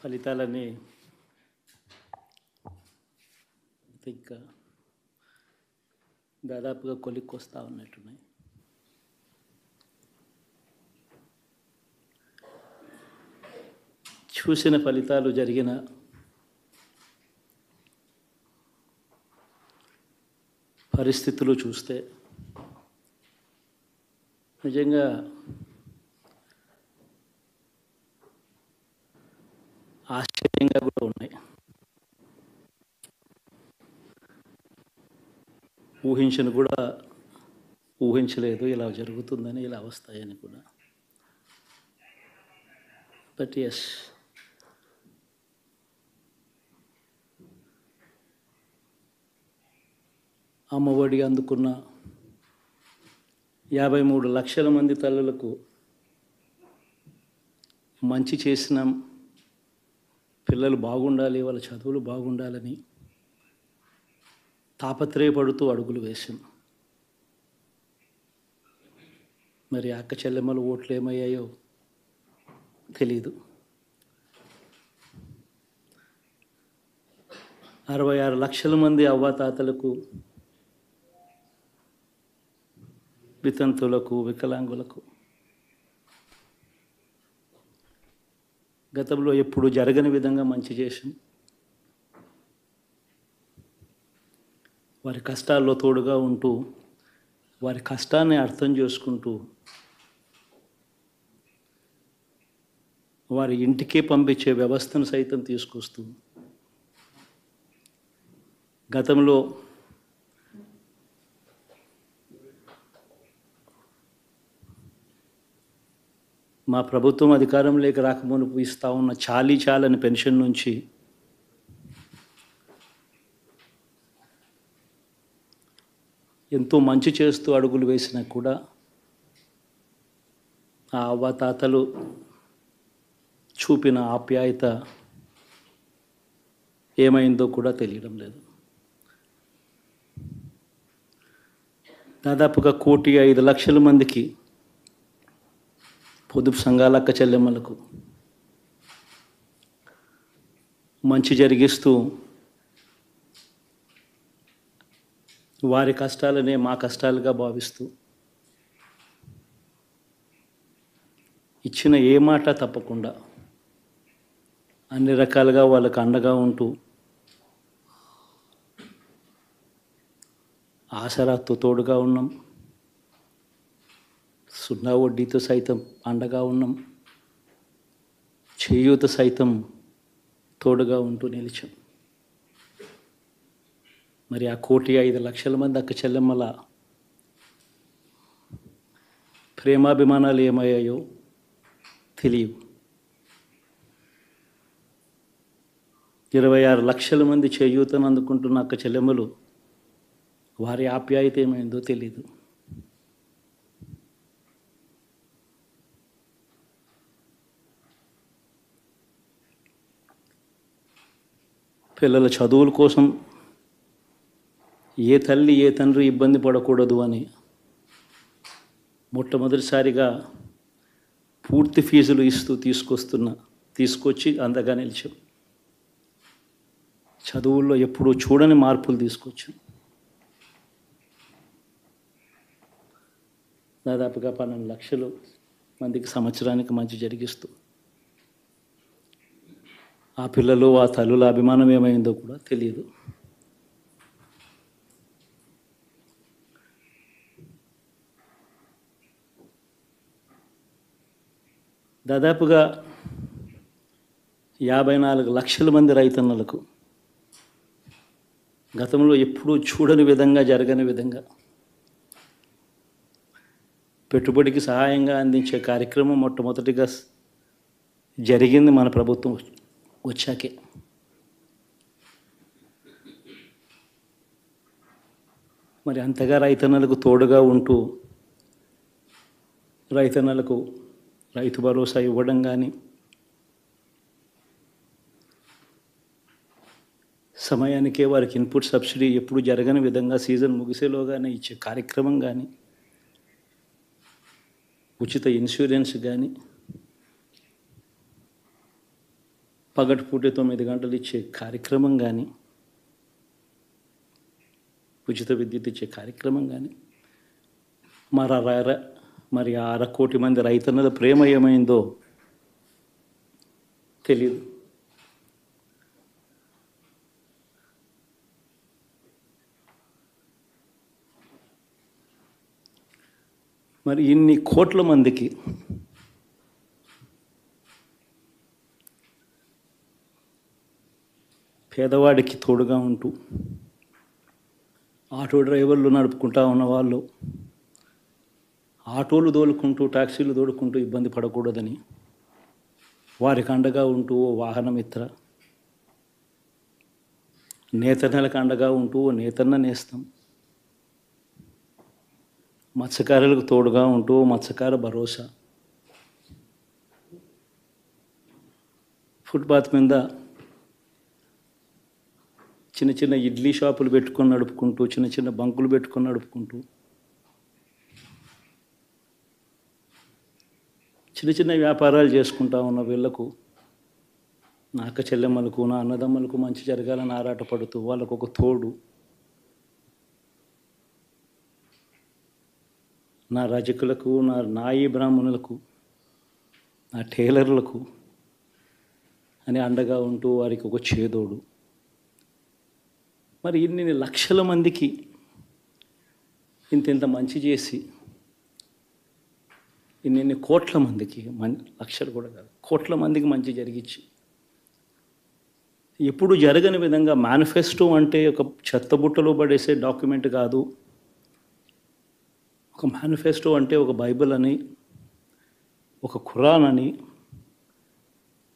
ఫలితాలన్నీ ఇంకా దాదాపుగా కొలిక్కొస్తా ఉన్నట్టున్నాయి. చూసిన ఫలితాలు జరిగిన పరిస్థితులు చూస్తే నిజంగా ఆశ్చర్యంగా కూడా ఉన్నాయి. ఊహించలేదు ఇలా జరుగుతుందని, ఇలా వస్తాయని కూడా. బట్ ఎస్, అమ్మఒడి అందుకున్న 53 లక్షల మంది తల్లులకు మంచి చేసినాం, పిల్లలు బాగుండాలి, వాళ్ళ చదువులు బాగుండాలని తాపత్రయపడుతూ అడుగులు వేశాం. మరి అక్క చెల్లెమ్మల ఓట్లు ఏమయ్యాయో తెలీదు. 66 లక్షల మంది అవ్వాతాతలకు, వితంతులకు, వికలాంగులకు గతంలో ఎప్పుడు జరగని విధంగా మంచి చేశాం. వారి కష్టాల్లో తోడుగా ఉంటూ, వారి కష్టాన్ని అర్థం చేసుకుంటూ, వారి ఇంటికే పంపించే వ్యవస్థను సైతం తీసుకొస్తూ, గతంలో మా ప్రభుత్వం అధికారంలోకి రాకమునుపు ఇస్తూ ఉన్న చాలని పెన్షన్ నుంచి ఎంతో మంచి చేస్తూ అడుగులు వేసినా కూడా ఆ అవ్వాతాతలు చూపిన ఆప్యాయత ఏమైందో కూడా తెలియడం లేదు. దాదాపుగా 1,05,00,000 మందికి, పొదుపు సంఘాల అక్క చెల్లెమ్మలకు మంచి జరిగిస్తూ వారి కష్టాలనే మా కష్టాలుగా భావిస్తూ ఇచ్చిన ఏ మాట తప్పకుండా అన్ని రకాలుగా వాళ్ళకు అండగా ఉంటూ ఆసరాతో తోడుగా ఉన్నాం. 0 వడ్డీతో సైతం అండగా ఉన్నాం. చేయూత సైతం తోడుగా ఉంటూ నిలిచాం. మరి ఆ 1,05,00,000 మంది అక్క చెల్లెమ్మల ప్రేమాభిమానాలు ఏమయ్యాయో తెలియవు. 26 లక్షల మంది చేయూతను అందుకుంటున్న అక్క చెల్లెమ్మలు, వారి ఆప్యాయత ఏమైందో తెలీదు. పిల్లల చదువుల కోసం ఏ తల్లి ఏ తండ్రి ఇబ్బంది పడకూడదు అని మొట్టమొదటిసారిగా పూర్తి ఫీజులు ఇస్తూ తీసుకొచ్చి అందగా నిలిచాం. చదువుల్లో ఎప్పుడూ చూడని మార్పులు తీసుకొచ్చాం. దాదాపుగా 12 లక్షల మందికి సంవత్సరానికి మంచి జరిగిస్తూ ఆ పిల్లలు, ఆ తల్లుల అభిమానం ఏమైందో కూడా తెలియదు. దాదాపుగా 54 లక్షల మంది రైతన్నలకు గతంలో ఎప్పుడూ చూడని విధంగా, జరగని విధంగా పెట్టుబడికి సహాయంగా అందించే కార్యక్రమం మొట్టమొదటిగా జరిగింది మన ప్రభుత్వం వచ్చాకే. మరి అంతగా రైతన్నలకు తోడుగా ఉంటూ రైతన్నలకు రైతు భరోసా ఇవ్వడం కానీ, సమయానికే వారికి ఇన్పుట్ సబ్సిడీ ఎప్పుడు జరగని విధంగా సీజన్ ముగిసేలోగానే ఇచ్చే కార్యక్రమం కానీ, ఉచిత ఇన్సూరెన్స్ కానీ, పగటిపూట 9 గంటలు ఇచ్చే కార్యక్రమం కానీ, ఉచిత విద్యుత్ ఇచ్చే కార్యక్రమం కానీ, మరి ఆ 1,00,00,000 మంది రైతన్నల ప్రేమ ఏమైందో తెలీదు. మరి ఇన్ని కోట్ల మందికి పేదవాడికి తోడుగా ఉంటూ ఆటో డ్రైవర్లు నడుపుకుంటా ఉన్నవాళ్ళు ఆటోలు దోలుకుంటూ టాక్సీలు దోలుకుంటూ ఇబ్బంది పడకూడదని వారికి అండగా ఉంటూ ఓ వాహనమిత్ర, నేతన్నలకు అండగా ఉంటూ ఓ నేతన్న నేస్తం, మత్స్యకారులకు తోడుగా ఉంటూ మత్స్యకార భరోసా, ఫుట్పాత్ మీద చిన్న చిన్న ఇడ్లీ షాపులు పెట్టుకొని నడుపుకుంటూ, చిన్న చిన్న బంకులు పెట్టుకొని నడుపుకుంటూ, చిన్న చిన్న వ్యాపారాలు చేసుకుంటా ఉన్న వీళ్లకు, నా అక్క చెల్లెమ్మలకు, నా అన్నదమ్మలకు మంచి జరగాలని ఆరాటపడుతూ వాళ్ళకు ఒక తోడు, నా రజకులకు, నా నాయి బ్రాహ్మణులకు, నా టైలర్లకు అని అండగా ఉంటూ వారికి ఒక చేదోడు. మరి ఇన్ని లక్షల మందికి ఇంత మంచి చేసి, ఇన్ని కోట్ల మందికి, లక్షలు కూడా కాదు, కోట్ల మందికి మంచి జరిగించి, ఎప్పుడు జరగని విధంగా మేనిఫెస్టో అంటే ఒక చెత్తబుట్టలో పడేసే డాక్యుమెంట్ కాదు. ఒక మేనిఫెస్టో అంటే ఒక బైబిల్ అని, ఒక ఖురాన్ అని,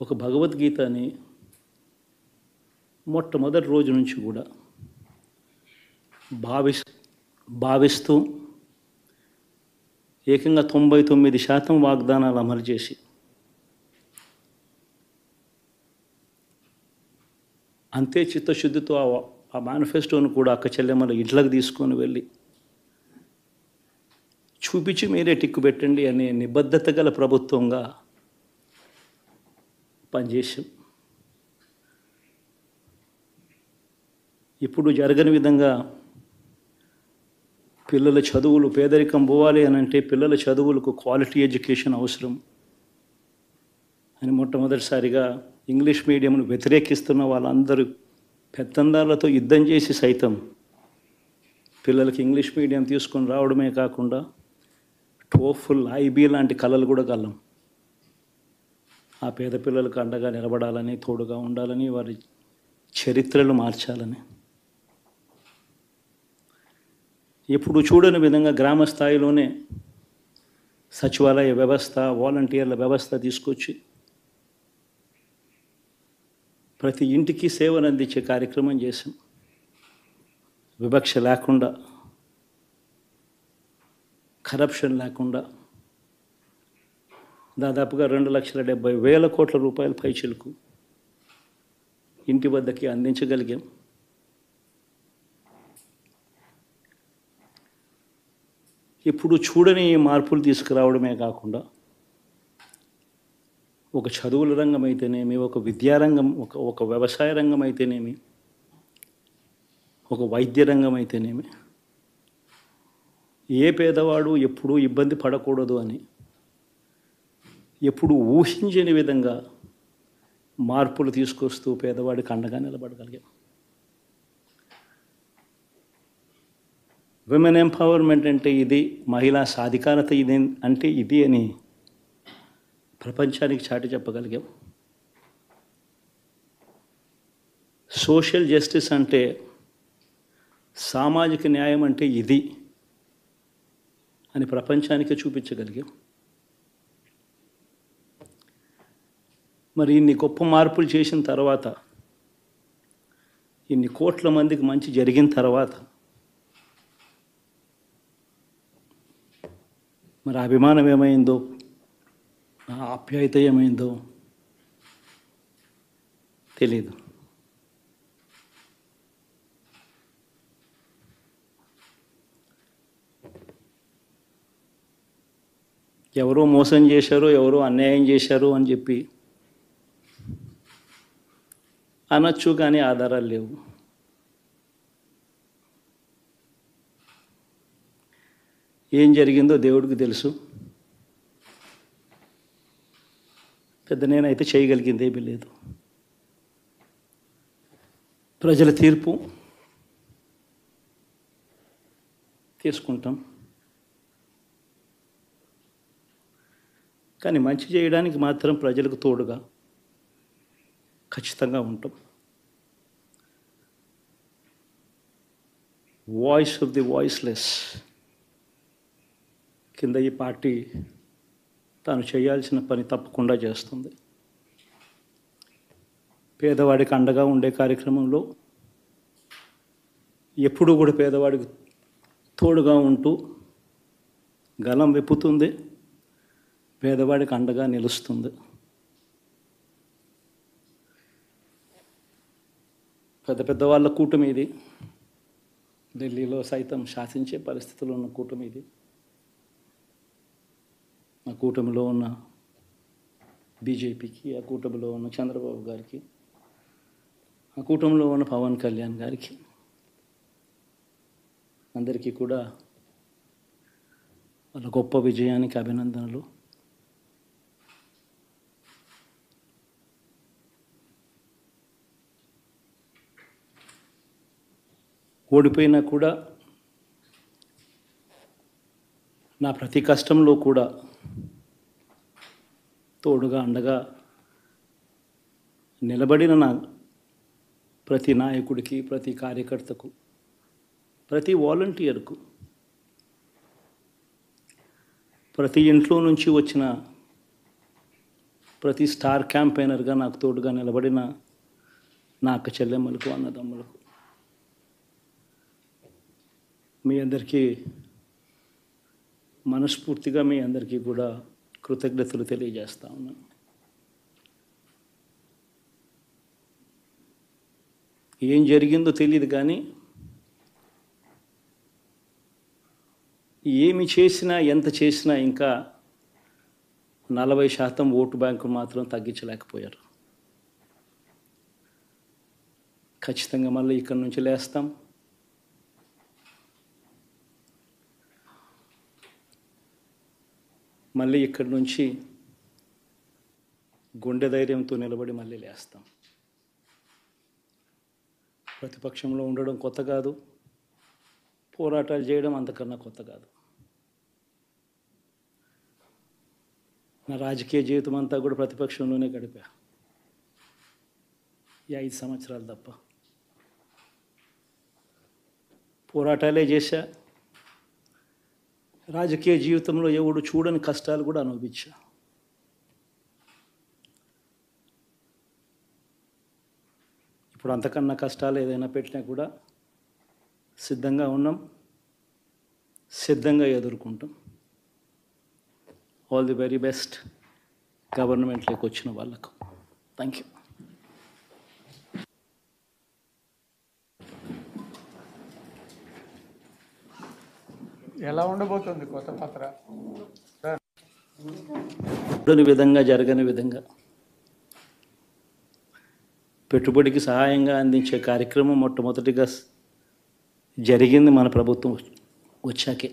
ఒక భగవద్గీత అని మొట్టమొదటి రోజు నుంచి కూడా భావిస్తూ ఏకంగా 99% వాగ్దానాలు అమలు చేసి అంతే చిత్తశుద్ధితో ఆ మేనిఫెస్టోను కూడా అక్క చెల్లెమ్మల ఇంట్లోకి తీసుకొని వెళ్ళి చూపించి మీరే టిక్కు పెట్టండి అనే నిబద్ధత గల ప్రభుత్వంగా పనిచేసాం. ఇప్పుడు జరగని విధంగా పిల్లల చదువులు, పేదరికం పోవాలి అని అంటే పిల్లల చదువులకు క్వాలిటీ ఎడ్యుకేషన్ అవసరం అని మొట్టమొదటిసారిగా ఇంగ్లీష్ మీడియంను వ్యతిరేకిస్తున్న వాళ్ళందరూ పెత్తందారులతో యుద్ధం చేసి సైతం పిల్లలకి ఇంగ్లీష్ మీడియం తీసుకొని రావడమే కాకుండా టోఫుల్, ఐబీ లాంటి కళలు కూడా కలం. ఆ పేద పిల్లలకు అండగా నిలబడాలని, తోడుగా ఉండాలని, వారి చరిత్రలు మార్చాలని, ఎప్పుడు చూడని విధంగా గ్రామ స్థాయిలోనే సచివాలయ వ్యవస్థ, వాలంటీర్ల వ్యవస్థ తీసుకొచ్చి ప్రతి ఇంటికి సేవను అందించే కార్యక్రమం చేశాం. వివక్ష లేకుండా, కరప్షన్ లేకుండా దాదాపుగా 2,70,000 కోట్ల రూపాయల పైచిలకు ఇంటి వద్దకి అందించగలిగాం. ఇప్పుడు చూడని మార్పులు తీసుకురావడమే కాకుండా ఒక చదువుల రంగం అయితేనేమి, ఒక విద్యారంగం, ఒక వ్యవసాయ రంగం అయితేనేమి, ఒక వైద్య రంగం అయితేనేమి, ఏ పేదవాడు ఎప్పుడూ ఇబ్బంది పడకూడదు అని ఎప్పుడు ఊహించని విధంగా మార్పులు తీసుకొస్తూ పేదవాడికి అండగా నిలబడగలిగాం. విమెన్ ఎంపవర్మెంట్ అంటే ఇది, మహిళా సాధికారత ఇది అంటే ఇది అని ప్రపంచానికి చాటి చెప్పగలిగాం. సోషల్ జస్టిస్ అంటే, సామాజిక న్యాయం అంటే ఇది అని ప్రపంచానికి చూపించగలిగాం. మరి ఇన్ని గొప్ప మార్పులు చేసిన తర్వాత, ఇన్ని కోట్ల మందికి మంచి జరిగిన తర్వాత మరి అభిమానం ఏమైందో, నా ఆప్యాయత ఏమైందో తెలీదు. ఎవరో మోసం చేశారో, ఎవరో అన్యాయం చేశారో అని చెప్పి అనొచ్చు, కానీ ఆధారాలు లేవు. ఏం జరిగిందో దేవుడికి తెలుసు. పెద్ద నేనైతే చేయగలిగింది ఏమీ లేదు. ప్రజల తీర్పు తీసుకుంటాం, కానీ మంచి చేయడానికి మాత్రం ప్రజలకు తోడుగా ఖచ్చితంగా ఉంటాం. వాయిస్ ఆఫ్ ది వాయిస్లెస్ కింద ఈ పార్టీ తాను చేయాల్సిన పని తప్పకుండా చేస్తుంది. పేదవాడికి అండగా ఉండే కార్యక్రమంలో ఎప్పుడూ కూడా పేదవాడికి తోడుగా ఉంటూ గలం విప్పుతుంది, పేదవాడికి అండగా నిలుస్తుంది. పెద్ద పెద్ద వాళ్ళ కూటమి ఇది, ఢిల్లీలో సైతం శాసించే పరిస్థితుల్లో ఉన్న కూటమి ఇది. ఆ కూటమిలో ఉన్న బీజేపీకి, ఆ కూటమిలో ఉన్న చంద్రబాబు గారికి, ఆ కూటమిలో ఉన్న పవన్ కళ్యాణ్ గారికి, అందరికీ కూడా వాళ్ళ గొప్ప విజయానికి అభినందనలు. ఓడిపోయినా కూడా నా ప్రతి కష్టంలో కూడా తోడుగా అండగా నిలబడిన నా ప్రతి నాయకుడికి, ప్రతి కార్యకర్తకు, ప్రతి వాలంటీర్కు, ప్రతి ఇంట్లో నుంచి వచ్చిన ప్రతి స్టార్ క్యాంపెయినర్గా నాకు తోడుగా నిలబడిన నా అక్క చెల్లెమ్మలకు, అన్నదమ్ములకు, మీ అందరికీ మనస్ఫూర్తిగా మీ అందరికీ కూడా కృతజ్ఞతలు తెలియజేస్తా ఉన్నాను. ఏం జరిగిందో తెలియదు, కానీ ఏమి చేసినా, ఎంత చేసినా ఇంకా 40% ఓటు బ్యాంకు మాత్రం తగ్గించలేకపోయారు. ఖచ్చితంగా మళ్ళీ ఇక్కడి నుంచి లేస్తాం. మళ్ళీ ఇక్కడి నుంచి గుండె ధైర్యంతో నిలబడి మళ్ళీ లేస్తాం. ప్రతిపక్షంలో ఉండడం కొత్త కాదు, పోరాటాలు చేయడం అంతకన్నా కొత్త కాదు. నా రాజకీయ జీవితం అంతా కూడా ప్రతిపక్షంలోనే గడిపా, ఈ 5 సంవత్సరాలు తప్ప. పోరాటాలే చేశా. రాజకీయ జీవితంలో ఎవడు చూడని కష్టాలు కూడా అనుభవించా. ఇప్పుడు అంతకన్నా కష్టాలు ఏదైనా పెట్టినా కూడా సిద్ధంగా ఉన్నాం, సిద్ధంగా ఎదుర్కొంటాం. ఆల్ ది వెరీ బెస్ట్ గవర్నమెంట్లోకి వచ్చిన వాళ్ళకు. Thank you. ఎలా ఉండబోతుంది కొత్త పత్ర? విధంగా జరగని విధంగా పెట్టుబడికి సహాయంగా అందించే కార్యక్రమం మొట్టమొదటిగా జరిగింది మన ప్రభుత్వం వచ్చాకే.